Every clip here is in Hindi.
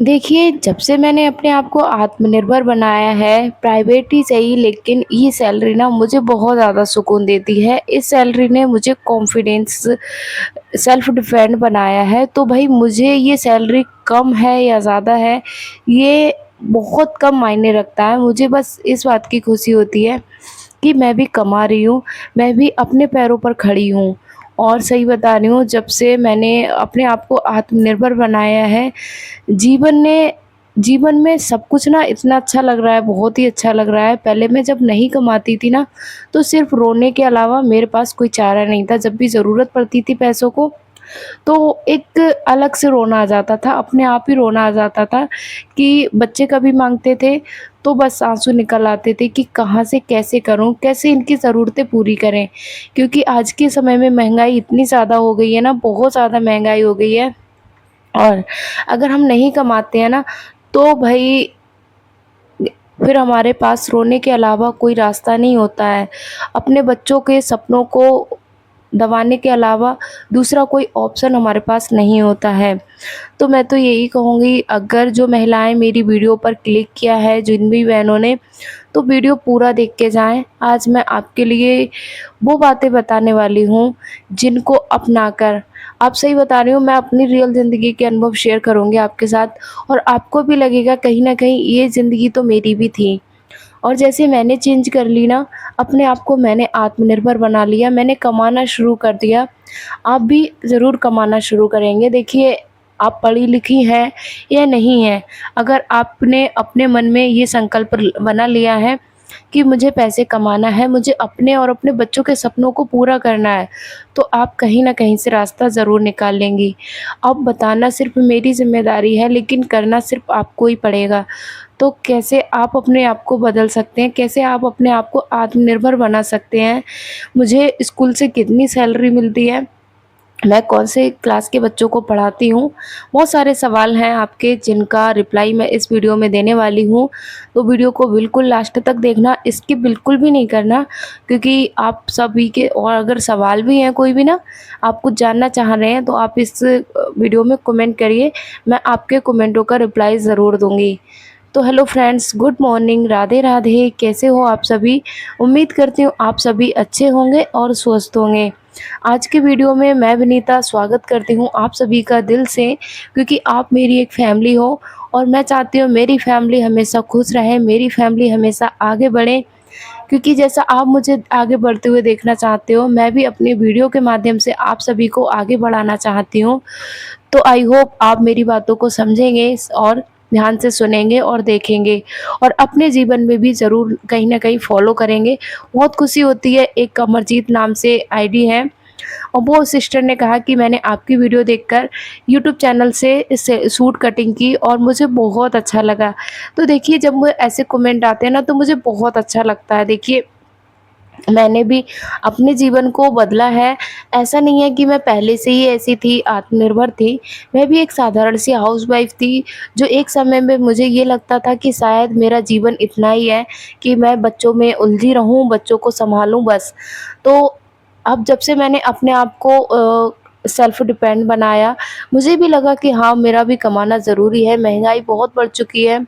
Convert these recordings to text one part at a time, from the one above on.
देखिए, जब से मैंने अपने आप को आत्मनिर्भर बनाया है, प्राइवेट ही सही लेकिन ये सैलरी ना मुझे बहुत ज़्यादा सुकून देती है। इस सैलरी ने मुझे कॉन्फिडेंस, सेल्फ डिपेंड बनाया है। तो भई मुझे ये सैलरी कम है या ज़्यादा है, ये बहुत कम मायने रखता है। मुझे बस इस बात की खुशी होती है कि मैं भी कमा रही हूँ, मैं भी अपने पैरों पर खड़ी हूँ। और सही बता रही हूँ, जब से मैंने अपने आप को आत्मनिर्भर बनाया है, जीवन ने जीवन में सब कुछ ना इतना अच्छा लग रहा है, बहुत ही अच्छा लग रहा है। पहले मैं जब नहीं कमाती थी ना, तो सिर्फ़ रोने के अलावा मेरे पास कोई चारा नहीं था। जब भी ज़रूरत पड़ती थी पैसों को, तो एक अलग से रोना आ जाता था, अपने आप ही रोना आ जाता था कि बच्चे कभी माँगते थे, तो बस आँसू निकल आते थे कि कहाँ से कैसे करूँ, कैसे इनकी ज़रूरतें पूरी करें। क्योंकि आज के समय में महँगाई इतनी ज़्यादा हो गई है ना, बहुत ज़्यादा महँगाई हो गई है। और अगर हम नहीं कमाते हैं ना, तो भई फिर हमारे पास रोने के अलावा कोई रास्ता नहीं होता है। अपने बच्चों के सपनों को दबाने के अलावा दूसरा कोई ऑप्शन हमारे पास नहीं होता है। तो मैं तो यही कहूँगी, अगर जो महिलाएँ मेरी वीडियो पर क्लिक किया है, जिन भी बहनों ने, तो वीडियो पूरा देख के जाएँ। आज मैं आपके लिए वो बातें बताने वाली हूँ जिनको अपनाकर, आप सही बता रही हूँ, मैं अपनी रियल ज़िंदगी के अनुभव शेयर करूँगी आपके साथ और आपको भी लगेगा कहीं न कहीं ये ज़िंदगी तो मेरी भी थी। और जैसे मैंने चेंज कर ली ना, अपने आप को मैंने आत्मनिर्भर बना लिया, मैंने कमाना शुरू कर दिया। आप भी ज़रूर कमाना शुरू करेंगे। देखिए, आप पढ़ी-लिखी हैं या नहीं हैं, अगर आपने अपने मन में ये संकल्प बना लिया है कि मुझे पैसे कमाना है, मुझे अपने और अपने बच्चों के सपनों को पूरा करना है, तो आप कहीं न कहीं से रास्ता ज़रूर निकाल लेंगी। अब बताना सिर्फ़ मेरी ज़िम्मेदारी है, लेकिन करना सिर्फ़ आपको ही पड़ेगा। तो कैसे आप अपने आप को बदल सकते हैं, कैसे आप अपने आप को आत्मनिर्भर बना सकते हैं, मुझे स्कूल से कितनी सैलरी मिलती है, मैं कौन से क्लास के बच्चों को पढ़ाती हूँ, बहुत सारे सवाल हैं आपके जिनका रिप्लाई मैं इस वीडियो में देने वाली हूँ। तो वीडियो को बिल्कुल लास्ट तक देखना, स्किप बिल्कुल भी नहीं करना, क्योंकि आप सभी के और अगर सवाल भी हैं कोई भी ना, आप कुछ जानना चाह रहे हैं, तो आप इस वीडियो में कमेंट करिए, मैं आपके कमेंटों का रिप्लाई ज़रूर दूँगी। तो hello friends, good morning, Radhe Radhe, कैसे हो आप सभी? उम्मीद करती हूँ आप सभी अच्छे होंगे और स्वस्थ होंगे। आज की वीडियो में मैं विनीता स्वागत करती हूँ आप सभी का दिल से, क्योंकि आप मेरी एक फैमिली हो और मैं चाहती हूँ मेरी फैमिली हमेशा खुश रहे, मेरी फैमिली हमेशा आगे बढ़े, क्योंकि जैसा आप मुझे आगे बढ़ते हुए देखना चाहते हो, मैं भी अपनी वीडियो के माध्यम से आप सभी को आगे बढ़ाना चाहती हूँ। तो आई होप आप मेरी बातों को समझेंगे और ध्यान से सुनेंगे और देखेंगे और अपने जीवन में भी ज़रूर कहीं न कहीं फ़ॉलो करेंगे। बहुत खुशी होती है, एक अमरजीत नाम से आईडी है और वो सिस्टर ने कहा कि मैंने आपकी वीडियो देखकर यूट्यूब चैनल से इसे सूट कटिंग की और मुझे बहुत अच्छा लगा। तो देखिए, जब मुझे ऐसे कमेंट आते हैं ना, तो मुझे बहुत अच्छा लगता है। देखिए, मैंने भी अपने जीवन को बदला है। ऐसा नहीं है कि मैं पहले से ही ऐसी थी, आत्मनिर्भर थी। मैं भी एक साधारण सी हाउसवाइफ़ थी, जो एक समय में मुझे ये लगता था कि शायद मेरा जीवन इतना ही है कि मैं बच्चों में उलझी रहूँ, बच्चों को सँभालूँ बस। तो अब जब से मैंने अपने आप को सेल्फ डिपेंड बनाया, मुझे भी लगा कि हाँ, मेरा भी कमाना ज़रूरी है। महँगाई बहुत बढ़ चुकी है।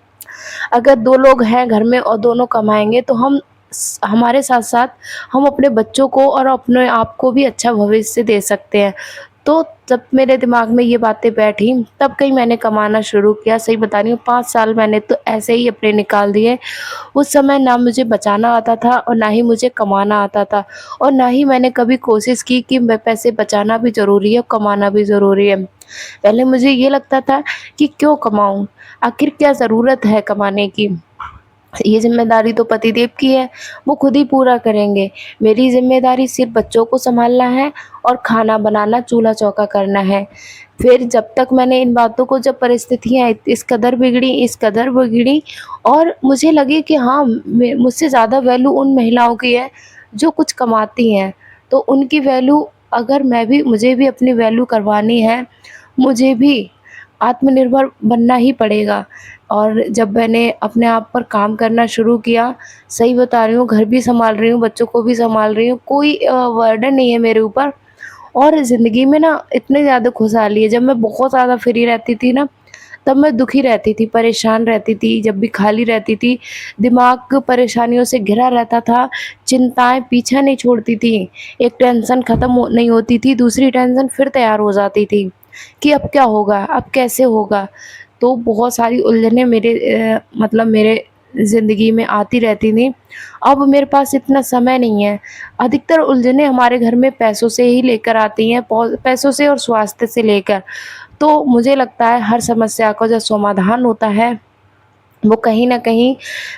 अगर 2 लोग हैं घर में और दोनों कमाएँगे, तो हमारे साथ-साथ हम अपने बच्चों को और अपने आप को भी अच्छा भविष्य दे सकते हैं। तो जब मेरे दिमाग में ये बातें बैठी, तब कहीं मैंने कमाना शुरू किया। सही बता रही हूँ, 5 साल मैंने तो ऐसे ही अपने निकाल दिए। उस समय ना मुझे बचाना आता था और ना ही मुझे कमाना आता था और ना ही मैंने कभी कोशिश की कि मैं पैसे बचाना भी ज़रूरी है, कमाना भी ज़रूरी है। पहले मुझे ये लगता था कि क्यों कमाऊँ? आखिर क्या ज़रूरत है कमाने की? ये ज़िम्मेदारी तो पतिदेव की है, वो खुद ही पूरा करेंगे। मेरी ज़िम्मेदारी सिर्फ़ बच्चों को सँभालना है और खाना बनाना, चूल्हा-चौका करना है। फिर जब तक मैंने इन बातों को, जब परिस्थितियाँ इस कदर बिगड़ी और मुझे लगे कि हाँ, मुझसे ज़्यादा वैल्यू उन महिलाओं की है, जो कुछ कमाती हैं। तो उनकी वैल्यू, अगर मुझे भी अपनी वैल्यू करवानी है, मुझे भी आत्मनिर्भर बनना ही पड़ेगा। और जब मैंने अपने आप पर काम करना शुरू किया, सही बता रही हूँ, घर भी सँभाल रही हूँ, बच्चों को भी सँभाल रही हूँ, कोई बर्डन नहीं है मेरे ऊपर और ज़िंदगी में ना इतनी ज़्यादा खुशहाली है। जब मैं बहुत ज़्यादा फ्री रहती थी ना, तब मैं दुखी रहती थी, परेशान रहती थी, जब भी खाली रहती थी, दिमाग परेशानियों से घिरा रहता था, चिंताएँ पीछा नहीं छोड़ती थीं। एक टेंशन ख़त्म हो नहीं होती थी, दूसरी टेंशन फिर तैयार हो जाती थी कि अब क्या होगा, अब कैसे होगा? तो बहुत सारी उलझनें मतलब मेरे ज़िंदगी में आती रहती थीं। अब मेरे पास इतना समय नहीं है। अधिकतर उलझनें हमारे घर में पैसों से ही लेकर आती हैं, पैसों से और स्वास्थ्य से लेकर। तो मुझे लगता है हर समस्या का जो समाधान होता है, वो कहीं न कहीं,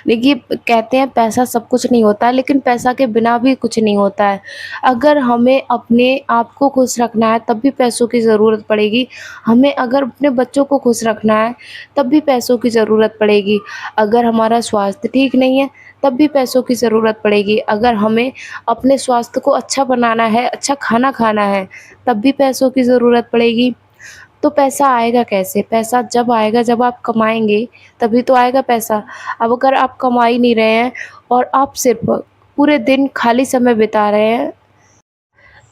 देखिए, कहते हैं पैसा सब कुछ नहीं होता है, लेकिन पैसा के बिना भी कुछ नहीं होता है। अगर हमें अपने आप को खुश रखना है तब भी पैसों की ज़रूरत पड़ेगी। हमें अगर अपने बच्चों को खुश रखना है तब भी पैसों की ज़रूरत पड़ेगी। अगर हमारा स्वास्थ्य ठीक नहीं है तब भी पैसों की ज़रूरत पड़ेगी। अगर हमें अपने स्वास्थ्य को अच्छा बनाना है, अच्छा खाना खाना है, तब भी पैसों की ज़रूरत पड़ेगी। तो पैसा आएगा कैसे? पैसा जब आएगा जब आप कमाएँगे, तभी तो आएगा पैसा। अब अगर आप कमा ही नहीं रहे हैं और आप सिर्फ़ पूरे दिन खाली समय बिता रहे हैं।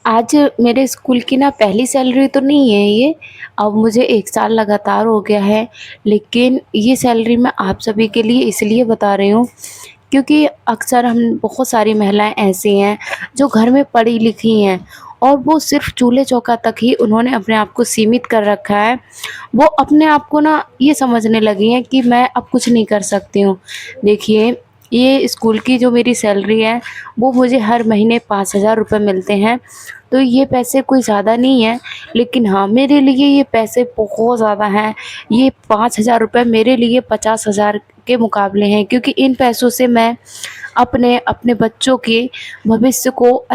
आज मेरे स्कूल की ना पहली सैलरी तो नहीं है ये, अब मुझे 1 साल लगातार हो गया है, लेकिन ये सैलरी मैं आप सभी के लिए इसलिए बता रही हूँ, क्योंकि अक्सर हम बहुत सारी महिलाएँ ऐसी हैं जो घर में पढ़ी-लिखी हैं और वो सिर्फ़ चूल्हे-चौका तक ही उन्होंने अपने आप को सीमित कर रखा है। वो अपने आप को ना ये समझने लगी हैं कि मैं अब कुछ नहीं कर सकती हूँ। देखिए, ये स्कूल की जो मेरी सैलरी है, वो मुझे हर महीने 5,000 रुपए मिलते हैं। तो ये पैसे कोई ज़्यादा नहीं है, लेकिन हाँ, मेरे लिए ये पैसे बहुत ज़्यादा हैं। ये 5,000 रुपए मेरे लिए 50,000 के मुकाबले हैं, क्योंकि इन पैसों से मैं अपने बच्चों के भविष्य को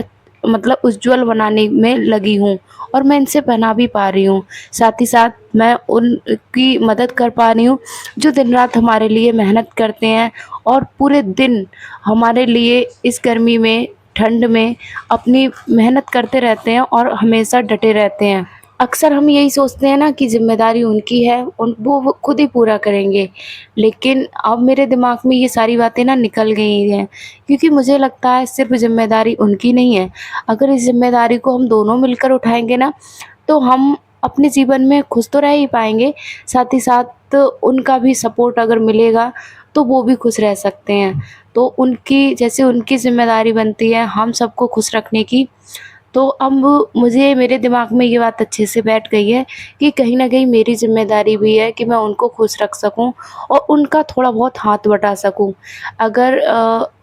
मतलब उज्ज्वल बनाने में लगी हूँ और मैं इनसे बना भी पा रही हूँ। साथ ही साथ मैं उनकी मदद कर पा रही हूँ जो दिन-रात हमारे लिए मेहनत करते हैं और पूरे दिन हमारे लिए इस गर्मी में, ठंड में अपनी मेहनत करते रहते हैं और हमेशा डटे रहते हैं। अक्सर हम यही सोचते हैं ना कि ज़िम्मेदारी उनकी है, वो खुद ही पूरा करेंगे। लेकिन अब मेरे दिमाग में ये सारी बातें ना निकल गई हैं, क्योंकि मुझे लगता है सिर्फ़ ज़िम्मेदारी उनकी नहीं है। अगर इस ज़िम्मेदारी को हम दोनों मिलकर उठाएँगे ना, तो हम अपने जीवन में खुश तो रह ही पाएँगे, साथ ही साथ उनका भी सपोर्ट अगर मिलेगा, तो वो भी खुश रह सकते हैं। तो उनकी ज़िम्मेदारी बनती है हम सबको खुश रखने की। तो अब मुझे मेरे दिमाग में ये बात अच्छे से बैठ गई है कि कहीं न कहीं मेरी ज़िम्मेदारी भी है कि मैं उनको खुश रख सकूँ और उनका थोड़ा बहुत हाथ बटा सकूँ। अगर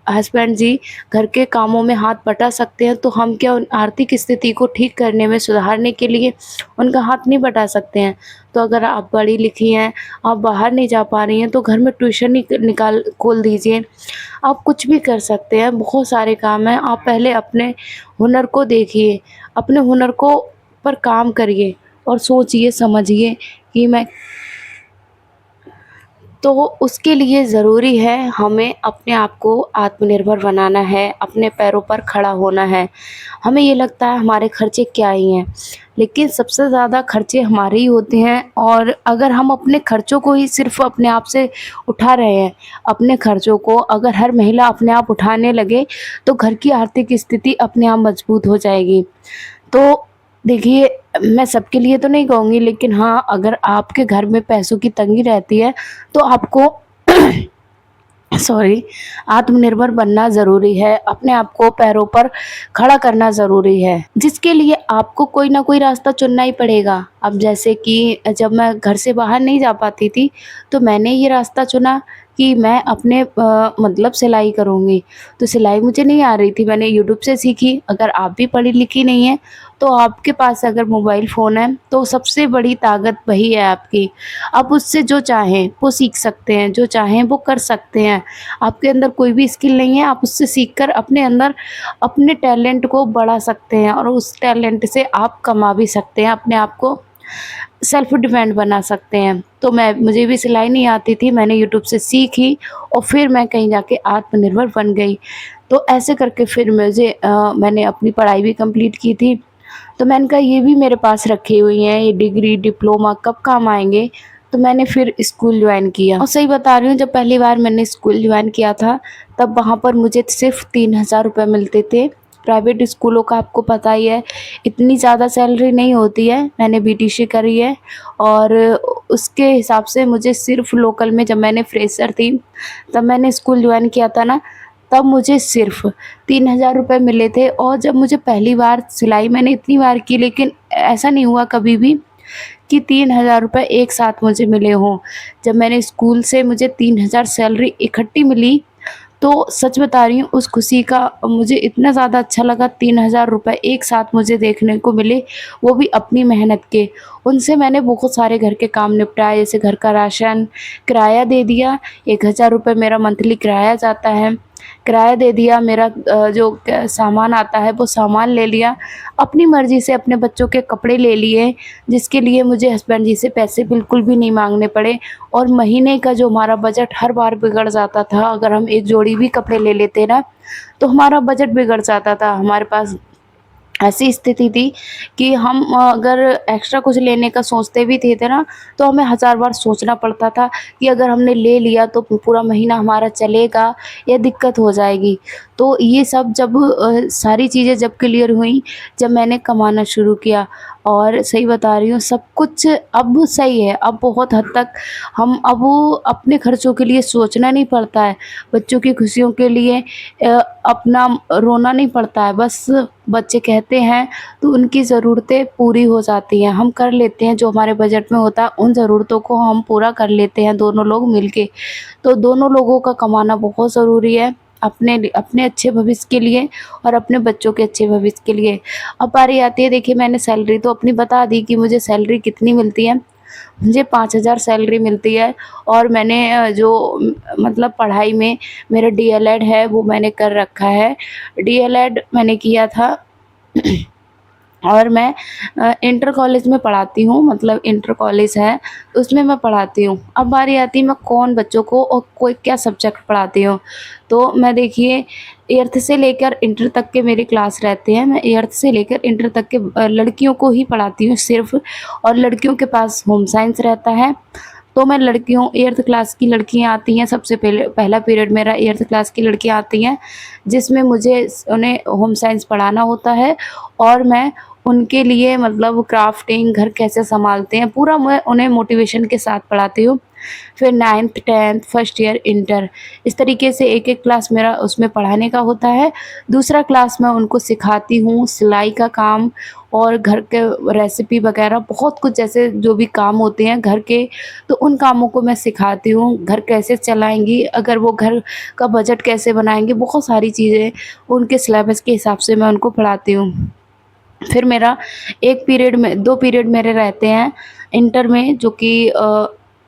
हस्बैंड जी घर के कामों में हाथ बटा सकते हैं, तो हम क्या उन आर्थिक स्थिति को ठीक करने में सुधारने के लिए उनका हाथ नहीं बटा सकते हैं? तो अगर आप पढ़ी-लिखी हैं, आप बाहर नहीं जा पा रही हैं, तो घर में ट्यूशन खोल दीजिए। आप कुछ भी कर सकते हैं, बहुत सारे काम हैं। आप पहले अपने हुनर को देखिए, अपने हुनर को पर काम करिए और सोचिए, समझिए कि मैं तो उसके लिए ज़रूरी है हमें अपने आप को आत्मनिर्भर बनाना है, अपने पैरों पर खड़ा होना है। हमें ये लगता है हमारे खर्चे क्या ही हैं, लेकिन सबसे ज़्यादा खर्चे हमारे ही होते हैं। और अगर हम अपने खर्चों को ही सिर्फ़ अपने आप से उठा रहे हैं, अपने खर्चों को अगर हर महिला अपने आप उठाने लगे, तो घर की आर्थिक स्थिति अपने आप मजबूत हो जाएगी। तो देखिए, मैं सबके लिए तो नहीं कहूँगी, लेकिन हाँ, अगर आपके घर में पैसों की तंगी रहती है, तो आपको सॉरी, आत्मनिर्भर बनना ज़रूरी है, अपने आप को पैरों पर खड़ा करना ज़रूरी है, जिसके लिए आपको कोई ना कोई रास्ता चुनना ही पड़ेगा। अब जैसे कि जब मैं घर से बाहर नहीं जा पाती थी, तो मैंने ये रास्ता चुना कि मैं अपने मतलब सिलाई करूँगी। तो सिलाई मुझे नहीं आ रही थी, मैंने यूट्यूब से सीखी। अगर आप भी पढ़ी-लिखी नहीं हैं, तो आपके पास अगर मोबाइल फ़ोन है, तो सबसे बड़ी ताकत वही है आपकी। आप उससे जो चाहें वो सीख सकते हैं, जो चाहें वो कर सकते हैं। आपके अंदर कोई भी स्किल नहीं है, आप उससे सीखकर अपने अंदर अपने टैलेंट को बढ़ा सकते हैं और उस टैलेंट से आप कमा भी सकते हैं, अपने आप को सेल्फ डिपेंड बना सकते हैं। तो मुझे भी सिलाई नहीं आती थी, मैंने यूट्यूब से सीखी और फिर मैं कहीं जाके आत्मनिर्भर बन गई। तो ऐसे करके फिर मैंने अपनी पढ़ाई भी कंप्लीट की थी। तो मैंने कहा ये भी मेरे पास रखी हुई हैं, ये डिग्री, डिप्लोमा कब काम आएँगे? तो मैंने फिर स्कूल जॉइन किया और सही बता रही हूँ, जब पहली बार मैंने स्कूल जॉइन किया था, तब वहाँ पर मुझे सिर्फ़ 3,000 रुपए मिलते थे प्राइवेट स्कूलों का आपको पता ही है, इतनी ज़्यादा सैलरी नहीं होती है। मैंने बीटीसी करी है और उसके हिसाब से मुझे सिर्फ़ लोकल में, जब मैंने फ्रेशर थी, तब मैंने स्कूल जॉइन किया था ना, तब मुझे सिर्फ़ 3000 रुपए मिले थे। और जब मुझे पहली बार सिलाई मैंने इतनी बार की, लेकिन ऐसा नहीं हुआ कभी भी कि 3000 रुपए एक साथ मुझे मिले हों। जब मैंने स्कूल से मुझे 3000 सैलरी इकट्ठी मिली, तो सच बता रही हूँ, उस खुशी का मुझे इतना ज़्यादा अच्छा लगा। 3000 रुपए एक साथ मुझे देखने को मिले, वो भी अपनी मेहनत के। उनसे मैंने बहुत सारे घर के काम निपटाए, जैसे घर का राशन, किराया दे दिया, 1000 रुपए मेरा मंथली किराया जाता है। किराया दे दिया, मेरा जो सामान आता है वो सामान ले लिया। अपनी मर्ज़ी से अपने बच्चों के कपड़े ले लिए, जिसके लिए मुझे हस्बैंड जी से पैसे बिल्कुल भी नहीं माँगने पड़े। और महीने का जो हमारा बजट हर बार बिगड़ जाता था, अगर हम एक जोड़ी भी कपड़े ले लेते ना, तो हमारा बजट बिगड़ जाता था। हमारे पास ऐसी स्थिति थी कि हम अगर एक्स्ट्रा कुछ लेने का सोचते भी थे ना, तो हमें हज़ार बार सोचना पड़ता था कि अगर हमने ले लिया तो पूरा महीना हमारा चलेगा या दिक्कत हो जाएगी। तो ये सब जब सारी चीज़ें जब क्लियर हुई, जब मैंने कमाना शुरू किया, और सही बता रही हूँ, सब कुछ अब सही है। अब बहुत हद तक हम अब वो अपने खर्चों के लिए सोचना नहीं पड़ता है, बच्चों की खुशियों के लिए अपना रोना नहीं पड़ता है। बस बच्चे कहते हैं तो उनकी ज़रूरतें पूरी हो जाती हैं, हम कर लेते हैं जो हमारे बजट में होता है, उन ज़रूरतों को हम पूरा कर लेते हैं दोनों लोग मिलके। तो दोनों लोगों का कमाना बहुत ज़रूरी है, अपने अच्छे भविष्य के लिए और अपने बच्चों के अच्छे भविष्य के लिए। अब बारी आती है, देखिए मैंने सैलरी तो अपनी बता दी कि मुझे सैलरी कितनी मिलती है। मुझे 5000 सैलरी मिलती है। और मैंने मतलब पढ़ाई में मेरा डीएलएड है, वो मैंने कर रखा है। डीएलएड मैंने किया था और मैं इंटर कॉलेज में पढ़ाती हूँ, मतलब इंटर कॉलेज है, उसमें मैं पढ़ाती हूँ। अब बारी आती है मैं कौन बच्चों को और कोई क्या सब्जेक्ट पढ़ाती हूँ। तो मैं देखिए 8th से लेकर इंटर तक के मेरी क्लास रहते हैं। मैं 8th से लेकर इंटर तक के लड़कियों को ही पढ़ाती हूँ सिर्फ़। और लड़कियों के पास होम साइंस रहता है। तो मैं लड़कियों 8th क्लास की लड़कियाँ आती हैं, सबसे पहले पहला पीरियड मेरा 8th क्लास की लड़कियाँ आती हैं, जिसमें मुझे उन्हें होम साइंस पढ़ाना होता है। और मैं उनके लिए मतलब क्राफ्टिंग, घर कैसे सँभालते हैं, पूरा मैं उन्हें मोटिवेशन के साथ पढ़ाती हूँ। फिर 9th 10th first year inter, इस तरीके से एक-एक क्लास मेरा उसमें पढ़ाने का होता है। दूसरा क्लास मैं उनको सिखाती हूँ सिलाई का काम और घर के रेसिपी वग़ैरह बहुत कुछ, जैसे जो भी काम होते हैं घर के, तो उन कामों को मैं सिखाती हूँ। घर कैसे चलाएँगी, अगर वो घर का बजट कैसे बनाएँगी, बहुत सारी चीज़ें उनके सिलेबस के हिसाब से मैं उनको पढ़ाती हूँ। फिर मेरा 1 पीरियड में 2 पीरियड मेरे रहते हैं इंटर में, जो कि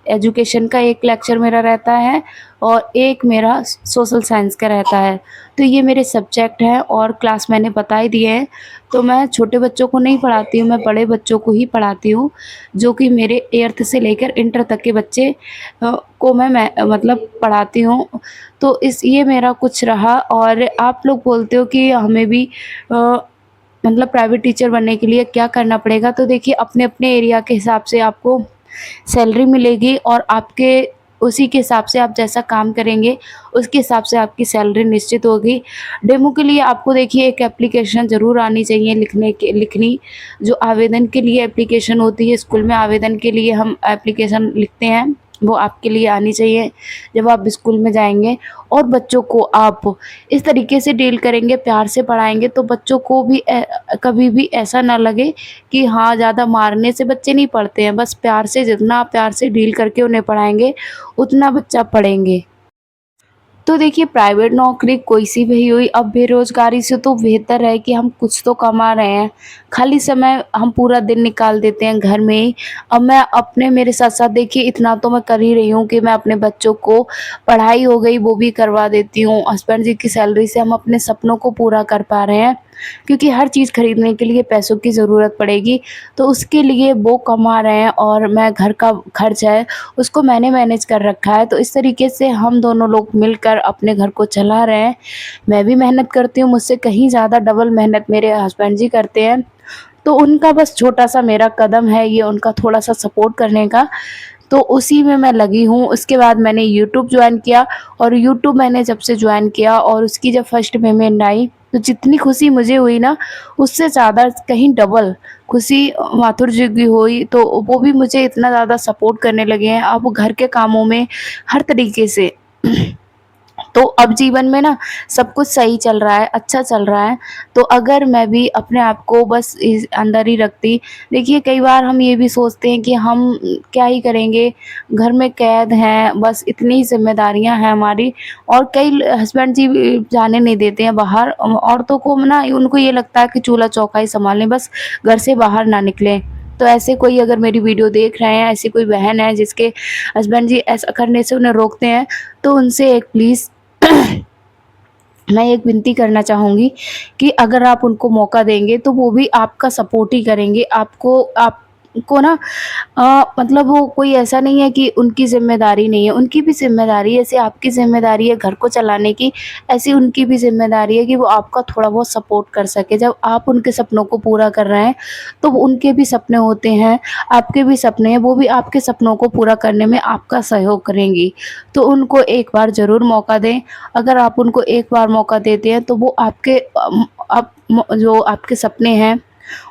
एजुकेशन का एक लेक्चर मेरा रहता है और एक मेरा सोशल साइंस का रहता है। तो ये मेरे सब्जेक्ट हैं और क्लास मैंने बता ही दिए हैं। तो मैं छोटे बच्चों को नहीं पढ़ाती हूँ, मैं बड़े बच्चों को ही पढ़ाती हूँ, जो कि मेरे 8th से लेकर इंटर तक के बच्चे को मैं मतलब पढ़ाती हूँ। तो इस ये मेरा कुछ रहा। और आप लोग बोलते हो कि हमें भी अ, मतलब प्राइवेट टीचर बनने के लिए क्या करना पड़ेगा? तो देखिए अपने-अपने एरिया के हिसाब से आपको सैलरी मिलेगी और आपके उसी के हिसाब से आप जैसा काम करेंगे, उसके हिसाब से आपकी सैलरी निश्चित होगी। डेमो के लिए आपको देखिए एक एप्लीकेशन ज़रूर आनी चाहिए लिखनी, जो आवेदन के लिए एप्लीकेशन होती है, स्कूल में आवेदन के लिए हम एप्लीकेशन लिखते हैं, वो आपके लिए आनी चाहिए जब आप स्कूल में जाएँगे। और बच्चों को आप इस तरीके से डील करेंगे, प्यार से पढ़ाएँगे, तो बच्चों को भी कभी भी ऐसा ना लगे कि हाँ, ज़्यादा मारने से बच्चे नहीं पढ़ते हैं, बस प्यार से, जितना आप प्यार से डील करके उन्हें पढ़ाएँगे, उतना बच्चा पढ़ेंगे। तो देखिए प्राइवेट नौकरी कोई सी भी हुई, अब बेरोज़गारी से तो बेहतर है कि हम कुछ तो कमा रहे हैं। खाली समय हम पूरा दिन निकाल देते हैं घर में ही। अब मैं अपने मेरे साथ-साथ देखिए इतना तो मैं कर ही रही हूँ कि मैं अपने बच्चों को पढ़ाई हो गई वो भी करवा देती हूँ। हस्बैंड जी की सैलरी से हम अपने सपनों को पूरा कर पा रहे हैं, क्योंकि हर चीज़ खरीदने के लिए पैसों की ज़रूरत पड़ेगी, तो उसके लिए वो कमा रहे हैं और मैं घर का खर्च है उसको मैंने मैनेज कर रखा है। तो इस तरीके से हम दोनों लोग मिलकर अपने घर को चला रहे हैं। मैं भी मेहनत करती हूँ, मुझसे कहीं ज़्यादा डबल मेहनत मेरे हस्बैंड जी करते हैं। तो उनका बस छोटा-सा मेरा कदम है ये, उनका थोड़ा-सा सपोर्ट करने का, तो उसी में मैं लगी हूँ। उसके बाद मैंने यूट्यूब जॉइन किया और यूट्यूब मैंने जब से जॉइन किया और उसकी जब फर्स्ट पेमेंट आई, तो जितनी खुशी मुझे हुई ना, उससे ज़्यादा कहीं डबल खुशी माथुर जी की हुई। तो वो भी मुझे इतना ज़्यादा सपोर्ट करने लगे हैं अब घर के कामों में, हर तरीके से। तो अब जीवन में ना सब कुछ सही चल रहा है, अच्छा चल रहा है। तो अगर मैं भी अपने आप को बस इस अंदर ही रखती, देखिए कई बार हम ये भी सोचते हैं कि हम क्या ही करेंगे, घर में कैद हैं, बस इतनी ही ज़िम्मेदारियाँ हैं हमारी। और कई हस्बैंड जी भी जाने नहीं देते हैं बाहर। औरतों को ना उनको ये लगता है कि चूल्हा-चौका ही सँभालें, बस घर से बाहर ना निकलें। तो ऐसे कोई अगर मेरी वीडियो देख रहे हैं, ऐसी कोई बहन है जिसके हस्बैंड जी ऐसा करने से उन्हें रोकते हैं, तो उनसे एक प्लीज़ मैं एक विनती करना चाहूँगी कि अगर आप उनको मौका देंगे तो वो भी आपका सपोर्ट ही करेंगे। आपको ना मतलब वो कोई ऐसा नहीं है कि उनकी ज़िम्मेदारी नहीं है, उनकी भी ज़िम्मेदारी है। जैसे आपकी ज़िम्मेदारी है घर को चलाने की, ऐसी उनकी भी ज़िम्मेदारी है कि वो आपका थोड़ा बहुत सपोर्ट कर सकें। जब आप उनके सपनों को पूरा कर रहे हैं, तो वो उनके भी सपने होते हैं, आपके भी सपने हैं, वो भी आपके सपनों को पूरा करने में आपका सहयोग करेंगी। तो उनको एक बार ज़रूर मौका दें। अगर आप उनको एक बार मौका देते हैं तो वो आपके जो आपके सपने हैं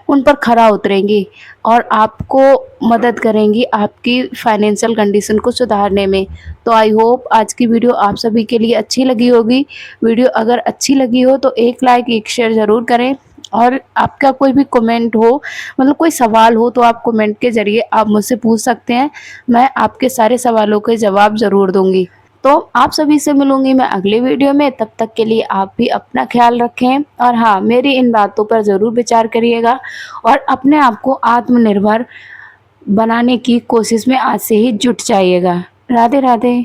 उन पर खरा उतरेंगी और आपको मदद करेंगी आपकी फाइनेंशियल कंडीशन को सुधारने में। तो आई होप आज की वीडियो आप सभी के लिए अच्छी लगी होगी। वीडियो अगर अच्छी लगी हो तो एक लाइक एक शेयर ज़रूर करें। और आपका कोई भी कमेंट हो, मतलब कोई सवाल हो, तो आप कमेंट के ज़रिए आप मुझसे पूछ सकते हैं। मैं आपके सारे सवालों के जवाब ज़रूर दूँगी। तो आप सभी से मिलूँगी मैं अगले वीडियो में, तब तक के लिए आप भी अपना ख़्याल रखें। और हाँ, मेरी इन बातों पर ज़रूर विचार करिएगा और अपने आप को आत्मनिर्भर बनाने की कोशिश में आज से ही जुट जाइएगा। राधे राधे।